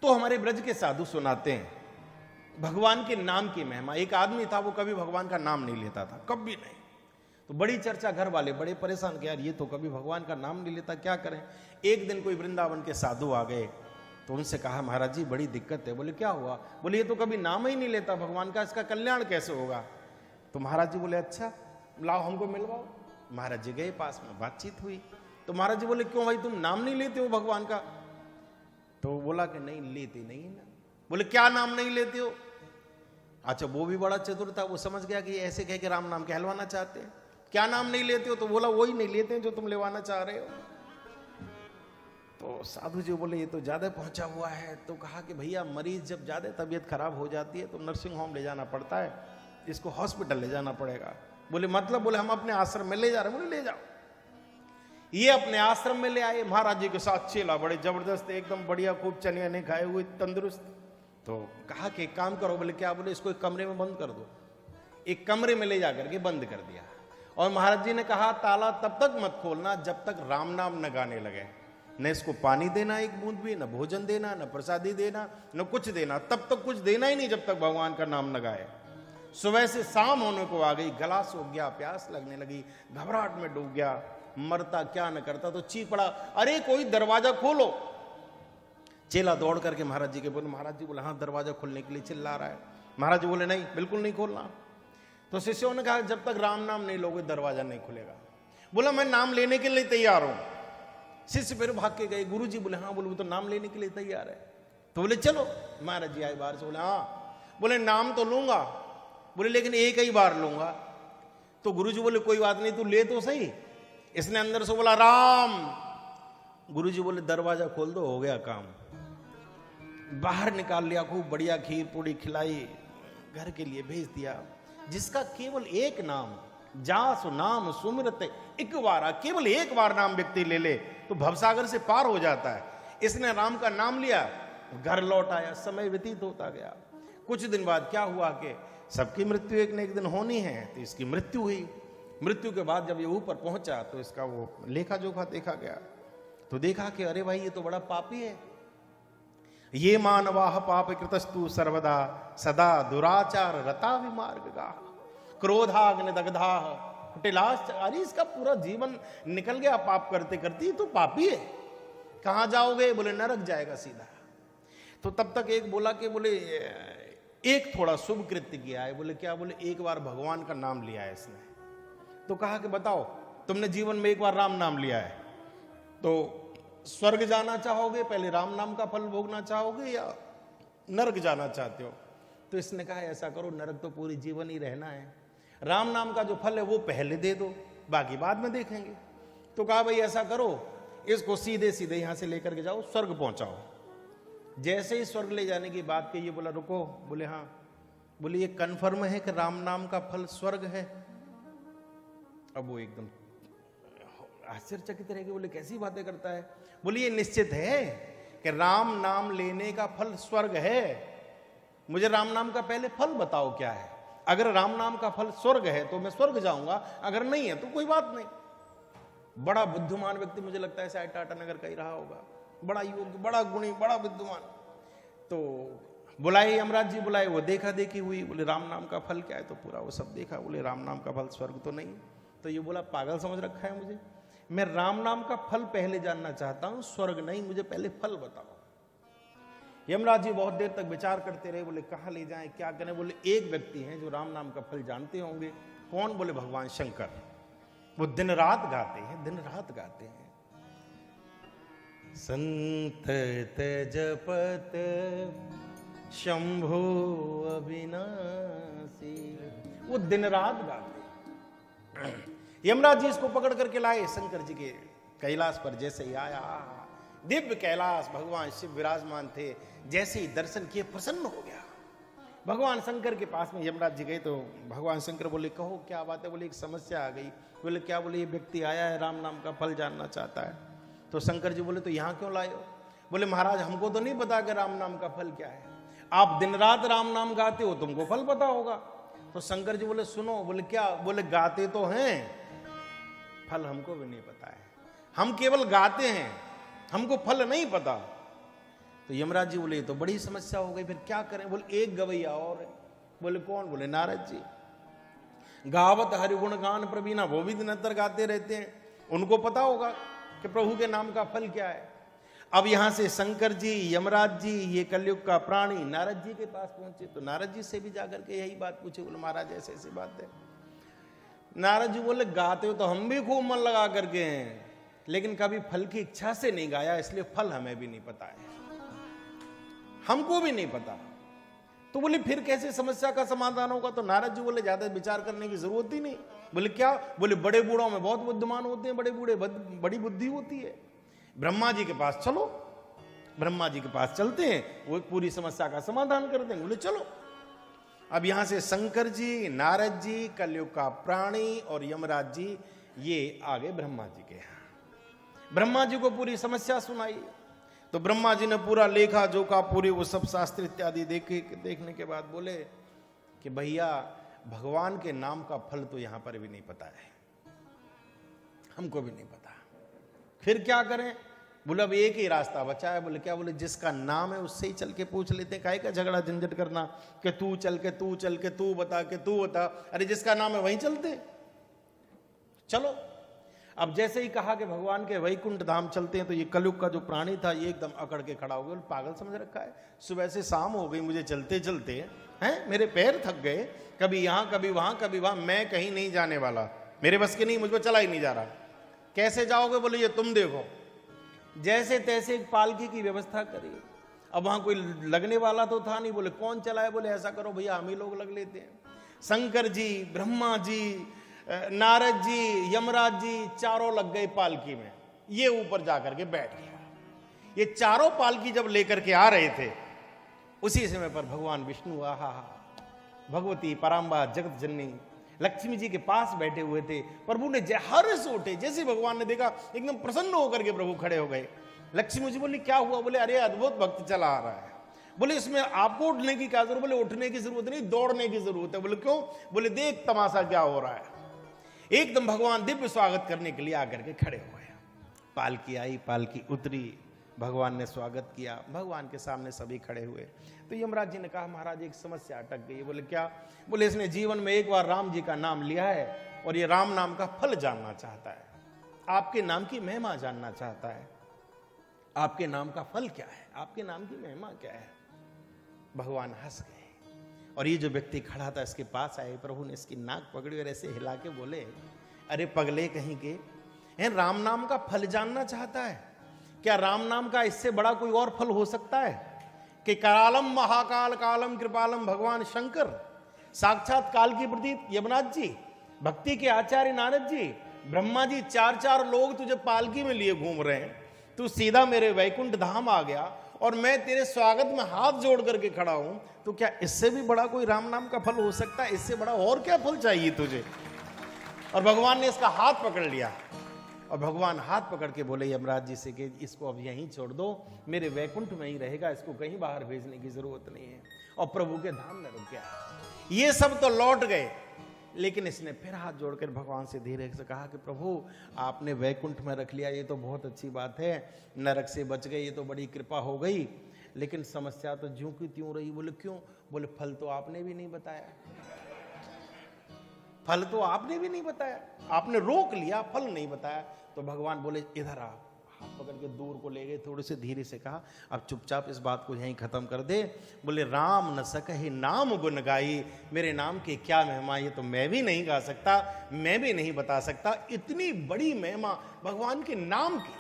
तो हमारे ब्रज के साधु सुनाते हैं भगवान के नाम की महिमा। एक आदमी था, वो कभी भगवान का नाम नहीं लेता था, कभी नहीं। तो बड़ी चर्चा, घर वाले बड़े परेशान कि यार ये तो कभी भगवान का नाम नहीं लेता, क्या करें। एक दिन कोई वृंदावन के साधु आ गए, तो उनसे कहा महाराज जी बड़ी दिक्कत है। बोले क्या हुआ? बोले ये तो कभी नाम ही नहीं लेता भगवान का, इसका कल्याण कैसे होगा? तो महाराज जी बोले अच्छा लाओ हमको मिलवाओ। महाराज जी गए, पास में बातचीत हुई। तो महाराज जी बोले क्यों भाई तुम नाम नहीं लेते हो भगवान का? तो बोला कि नहीं लेते नहीं ना। बोले क्या नाम नहीं लेते हो? अच्छा वो भी बड़ा चतुर था, वो समझ गया कि ऐसे कह के राम नाम कहलवाना चाहते हैं। क्या नाम नहीं लेते हो? तो बोला वही नहीं लेते हैं जो तुम लेवाना चाह रहे हो। तो साधु जी बोले ये तो ज्यादा पहुंचा हुआ है। तो कहा कि भैया मरीज जब ज्यादा तबीयत खराब हो जाती है तो नर्सिंग होम ले जाना पड़ता है, इसको हॉस्पिटल ले जाना पड़ेगा। बोले मतलब? बोले हम अपने आश्रम में ले जा रहे हैं। बोले ले जाओ। ये अपने आश्रम में ले आए, महाराज जी के साथ चेला बड़े जबरदस्त एकदम बढ़िया, खूब चने नहीं खाए हुए, तंदुरुस्त। तो कहा कि एक काम करो। बोले क्या? बोले इसको एक कमरे में बंद कर दो। एक कमरे में ले जाकर के बंद कर दिया। और महाराज जी ने कहा ताला तब तक मत खोलना जब तक राम नाम न गाने लगे। न इसको पानी देना एक बूंद भी, न भोजन देना, न प्रसादी देना, न कुछ देना। तब तक कुछ देना ही नहीं जब तक भगवान का नाम न गाए। सुबह से शाम होने को आ गई, गला सूख गया, प्यास लगने लगी, घबराहट में डूब गया, मरता क्या न करता। तो चीख पड़ा अरे कोई दरवाजा खोलो। चेला दौड़ करके महाराज जी के बोले, महाराज जी बोले हाँ दरवाजा खोलने के लिए चिल्ला रहा है। महाराज जी बोले नहीं बिल्कुल नहीं खोलना। तो शिष्यों ने कहा जब तक राम नाम नहीं लोगे दरवाजा नहीं खुलेगा। बोला मैं नाम लेने के लिए तैयार हूं। शिष्य फिर भाग के गए। गुरु जी बोले हाँ। बोले वो तो नाम लेने के लिए तैयार है। तो बोले चलो। महाराज जी आए बाहर से। बोले हाँ। बोले नाम तो लूंगा। बोले लेकिन एक ही बार लूंगा। तो गुरु जी बोले कोई बात नहीं तू ले तो सही। इसने अंदर से बोला राम। गुरु जी बोले दरवाजा खोल दो, हो गया काम। बाहर निकाल लिया, खूब बढ़िया खीर पूड़ी खिलाई, घर के लिए भेज दिया। जिसका केवल एक नाम, जासु नाम सुमिरत एक बार, केवल एक बार नाम व्यक्ति ले ले तो भवसागर से पार हो जाता है। इसने राम का नाम लिया, घर लौट आया, समय व्यतीत होता गया। कुछ दिन बाद क्या हुआ कि सबकी मृत्यु एक न एक दिन होनी है, तो इसकी मृत्यु हुई। मृत्यु के बाद जब ये ऊपर पहुंचा तो इसका वो लेखा जोखा देखा गया। तो देखा कि अरे भाई ये तो बड़ा पापी है। ये मानवाह पाप कृतस्तु सर्वदा सदा दुराचार रता विमार्गा क्रोधाग्नि दग्धा कुटिलाश्च। अरे इसका पूरा जीवन निकल गया पाप करते करते, तो पापी है। कहां जाओगे? बोले नरक जाएगा सीधा। तो तब तक एक बोला कि बोले एक थोड़ा शुभ कृत्य किया है। बोले क्या? बोले एक बार भगवान का नाम लिया है इसने। तो कहा कि बताओ तुमने जीवन में एक बार राम नाम लिया है तो स्वर्ग जाना चाहोगे, पहले राम नाम का फल भोगना चाहोगे, या नरक जाना चाहते हो? तो इसने कहा ऐसा करो, नरक तो पूरी जीवन ही रहना है, राम नाम का जो फल है वो पहले दे दो, बाकी बाद में देखेंगे। तो कहा भाई ऐसा करो, इसको सीधे सीधे यहां से लेकर के जाओ, स्वर्ग पहुंचाओ। जैसे ही स्वर्ग ले जाने की बात की, ये बोला रुको। बोले हाँ। बोले ये कन्फर्म है कि राम नाम का फल स्वर्ग है? अब वो एकदम आश्चर्यचकित रह गए। बोले कैसी बातें करता है? बोले ये निश्चित है कि राम नाम लेने का फल स्वर्ग है। मुझे राम नाम का पहले फल बताओ क्या है। अगर राम नाम का फल स्वर्ग है तो मैं स्वर्ग जाऊंगा, अगर नहीं है तो कोई बात नहीं। बड़ा बुद्धिमान व्यक्ति मुझे लगता है शायद टाटा नगर का ही रहा होगा, बड़ा योग्य, बड़ा गुणी, बड़ा विद्वान। तो बुलाए यमराज जी, बुलाए, वो देखा देखी हुई। बोले राम नाम का फल क्या है? तो पूरा वो सब देखा। बोले राम नाम का फल स्वर्ग तो नहीं। तो ये बोला पागल समझ रखा है मुझे, मैं राम नाम का फल पहले जानना चाहता हूं, स्वर्ग नहीं, मुझे पहले फल बताओ। यमराज जी बहुत देर तक विचार करते रहे। बोले कहां ले जाएं, क्या करें? बोले एक व्यक्ति हैं जो राम नाम का फल जानते होंगे। कौन? बोले भगवान शंकर। वो दिन रात गाते हैं, दिन रात गाते हैं। संत जपत शंभो अविनाशी, वो दिन रात गाते। यमराज जी इसको पकड़ करके लाए शंकर जी के कैलाश पर। जैसे ही आया, दिव्य कैलाश, भगवान शिव विराजमान थे। जैसे ही दर्शन किए प्रसन्न हो गया। भगवान शंकर के पास में यमराज जी गए तो भगवान शंकर बोले कहो क्या बात है? बोले एक समस्या आ गई। बोले क्या? बोले ये व्यक्ति आया है, राम नाम का फल जानना चाहता है। तो शंकर जी बोले तो यहां क्यों लाए हो? बोले महाराज हमको तो नहीं पता कि राम नाम का फल क्या है, आप दिन रात राम नाम गाते हो, तुमको फल पता होगा। तो शंकर जी बोले सुनो। बोले क्या? बोले गाते तो हैं, फल हमको भी नहीं पता है, हम केवल गाते हैं, हमको फल नहीं पता। तो यमराज जी बोले ये तो बड़ी समस्या हो गई, फिर क्या करें? बोले एक गवैया और है। बोले कौन? बोले नारद जी। गावत हरिगुण गान प्रवीणा, वो भी निरंतर गाते रहते हैं, उनको पता होगा कि प्रभु के नाम का फल क्या है। अब यहां से शंकर जी, यमराज जी, ये कलयुग का प्राणी नारद जी के पास पहुंचे। तो नारद जी से भी जाकर के यही बात पूछे। बोले महाराज ऐसे ऐसी बात है। नारद जी बोले गाते हो तो हम भी खूब मन लगा करके हैं, लेकिन कभी फल की इच्छा से नहीं गाया, इसलिए फल हमें भी नहीं पता है, हमको भी नहीं पता। तो बोले फिर कैसे समस्या का समाधान होगा? तो नारद जी बोले ज्यादा विचार करने की जरूरत ही नहीं। बोले क्या? बोले बड़े बूढ़ों में बहुत बुद्धिमान होते हैं, बड़े बूढ़े बड़ी बुद्धि होती है, ब्रह्मा जी के पास चलो, ब्रह्मा जी के पास चलते हैं, वो पूरी समस्या का समाधान कर देंगे। बोले चलो। अब यहां से शंकर जी, नारद जी, कलयुग का प्राणी और यमराज जी ये आगे ब्रह्मा जी के यहां। ब्रह्मा जी को पूरी समस्या सुनाई। तो ब्रह्मा जी ने पूरा लेखा जोखा, पूरे वो सब शास्त्र इत्यादि देखने के बाद बोले कि भैया भगवान के नाम का फल तो यहां पर भी नहीं पता है, हमको भी नहीं पता, फिर क्या करें? बोले अब एक ही रास्ता बचा है। बोले क्या? बोले जिसका नाम है उससे ही चल के पूछ लेते हैं, काहे का झगड़ा झंझट करना कि तू चल के तू चल के तू बता के तू बता, अरे जिसका नाम है वहीं चलते, चलो। अब जैसे ही कहा कि भगवान के वैकुंठ धाम चलते हैं, तो ये कलयुग का जो प्राणी था ये एकदम अकड़ के खड़ा हो गया। पागल समझ रखा है, सुबह से शाम हो गई मुझे चलते चलते हैं, मेरे पैर थक गए, कभी यहां कभी वहां कभी वहां, मैं कहीं नहीं जाने वाला, मेरे बस के नहीं, मुझको चला ही नहीं जा रहा। कैसे जाओगे? बोले ये तुम देखो। जैसे तैसे एक पालकी की व्यवस्था करी। अब वहां कोई लगने वाला तो था नहीं। बोले कौन चलाए? बोले ऐसा करो भैया हम ही लोग लग लेते हैं। शंकर जी, ब्रह्मा जी, नारद जी, यमराज जी चारों लग गए पालकी में। ये ऊपर जाकर के बैठ गया। ये चारों पालकी जब लेकर के आ रहे थे, उसी समय पर भगवान विष्णु, आहा भगवती पराम्बा जगत जननी लक्ष्मी जी के पास बैठे हुए थे। प्रभु ने हर्ष उठे, जैसे भगवान ने देखा एकदम प्रसन्न होकर के प्रभु खड़े हो गए। लक्ष्मी जी बोली क्या हुआ? बोले अरे अद्भुत भक्त चला आ रहा है। बोले इसमें आपको उठने की क्या जरूरत? बोले उठने की जरूरत नहीं, दौड़ने की जरूरत है। बोले क्यों? बोले देख तमाशा क्या हो रहा है। एकदम भगवान दिव्य स्वागत करने के लिए आकर के खड़े हुए। पालकी आई, पालकी उतरी, भगवान ने स्वागत किया, भगवान के सामने सभी खड़े हुए। तो यमराज जी ने कहा महाराज एक समस्या अटक गई। बोले क्या? बोले इसने जीवन में एक बार राम जी का नाम लिया है और ये राम नाम का फल जानना चाहता है, आपके नाम की महिमा जानना चाहता है। आपके नाम का फल क्या है? आपके नाम की महिमा क्या है? भगवान हंस गए और ये जो व्यक्ति खड़ा था इसके पास आए। प्रभु ने इसकी नाक पकड़ी और ऐसे हिला के बोले अरे पगले कहीं के, राम नाम का फल जानना चाहता है? क्या राम नाम का इससे बड़ा कोई और फल हो सकता है कि कालम महाकाल कालम कृपालम भगवान शंकर, साक्षात काल की प्रतीक यमराज जी, भक्ति के आचार्य नारद जी, ब्रह्मा जी, चार लोग तुझे पालकी में लिए घूम रहे हैं, तू सीधा मेरे वैकुंठ धाम आ गया और मैं तेरे स्वागत में हाथ जोड़ करके खड़ा हूं, तो क्या इससे भी बड़ा कोई राम नाम का फल हो सकता है? इससे बड़ा और क्या फल चाहिए तुझे? और भगवान ने इसका हाथ पकड़ लिया और भगवान हाथ पकड़ के बोले यमराज जी से कि इसको अब यहीं छोड़ दो, मेरे वैकुंठ में ही रहेगा, इसको कहीं बाहर भेजने की जरूरत नहीं है। और प्रभु के धाम में रुक गया। ये सब तो लौट गए, लेकिन इसने फिर हाथ जोड़कर भगवान से धीरे से कहा कि प्रभु आपने वैकुंठ में रख लिया, ये तो बहुत अच्छी बात है, नरक से बच गए, ये तो बड़ी कृपा हो गई, लेकिन समस्या तो ज्यों की त्यों रही। बोले क्यों? बोले फल तो आपने भी नहीं बताया, फल तो आपने भी नहीं बताया, आपने रोक लिया, फल नहीं बताया। तो भगवान बोले इधर आ, हाथ पकड़ के दूर को ले गए, थोड़े से धीरे से कहा अब चुपचाप इस बात को यहीं खत्म कर दे। बोले राम न सकहि नाम गुण गाई, मेरे नाम की क्या महिमा ये तो मैं भी नहीं गा सकता, मैं भी नहीं बता सकता, इतनी बड़ी महिमा भगवान के नाम की।